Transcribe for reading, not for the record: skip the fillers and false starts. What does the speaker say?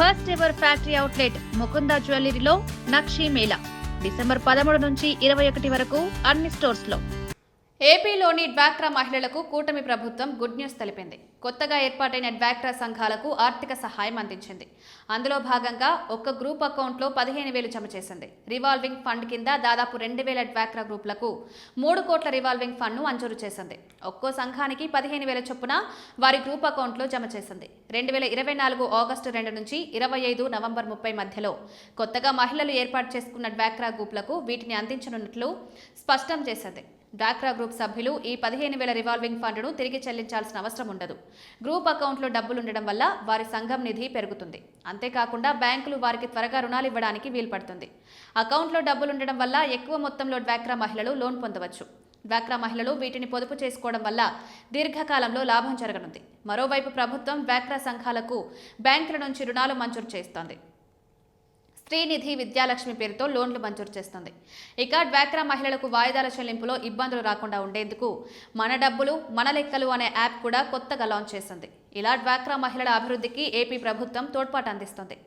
First ever factory outlet Mukunda జ్యువెలరీలో Nakshi Mela December 13 నుంచి 21 వరకు అన్ని స్టోర్స్ లో. ఏపీలోని డ్వాక్రా మహిళలకు కూటమి ప్రభుత్వం గుడ్ న్యూస్ తెలిపింది. కొత్తగా ఏర్పాటైన డ్వాక్రా సంఘాలకు ఆర్థిక సహాయం అందించింది. అందులో భాగంగా ఒక్క గ్రూప్ అకౌంట్లో 15,000 జమ చేసింది. రివాల్వింగ్ ఫండ్ కింద దాదాపు 2,000 డ్వాక్రా గ్రూపులకు 3 కోట్ల రివాల్వింగ్ ఫండ్ను మంజూరు చేసింది. ఒక్కో సంఘానికి 15,000 చొప్పున వారి గ్రూప్ అకౌంట్లో జమ చేసింది. 2024 ఆగస్టు 2 నుంచి 25 నవంబర్ 30 మధ్యలో కొత్తగా మహిళలు ఏర్పాటు చేసుకున్న డ్వాక్రా గ్రూపులకు వీటిని అందించనున్నట్లు స్పష్టం చేసింది. డ్వాక్రా గ్రూప్ సభ్యులు ఈ 15,000 రివాల్వింగ్ ఫండ్ను తిరిగి చెల్లించాల్సిన అవసరం ఉండదు. గ్రూప్ అకౌంట్లో డబ్బులుండడం వల్ల వారి సంఘం నిధి పెరుగుతుంది. అంతేకాకుండా బ్యాంకులు వారికి త్వరగా రుణాలు ఇవ్వడానికి వీలుపడుతుంది. అకౌంట్లో డబ్బులుండడం వల్ల ఎక్కువ మొత్తంలో డ్వాక్రా మహిళలు లోన్ పొందవచ్చు. డ్వాక్రా మహిళలు వీటిని పొదుపు చేసుకోవడం వల్ల దీర్ఘకాలంలో లాభం జరగనుంది. మరోవైపు ప్రభుత్వం డ్వాక్రా సంఘాలకు బ్యాంకుల నుంచి రుణాలు మంజూరు చేస్తోంది. శ్రీనిధి విద్యాలక్ష్మి పేరుతో లోన్లు మంజూరు చేస్తుంది. ఇక డ్వాక్రా మహిళలకు వాయిదాల చెల్లింపులో ఇబ్బందులు రాకుండా ఉండేందుకు మన డబ్బులు మన లెక్కలు అనే యాప్ కూడా కొత్తగా లాంచ్ చేసింది. ఇలా డ్వాక్రా మహిళల అభివృద్ధికి ఏపీ ప్రభుత్వం తోడ్పాటు అందిస్తుంది.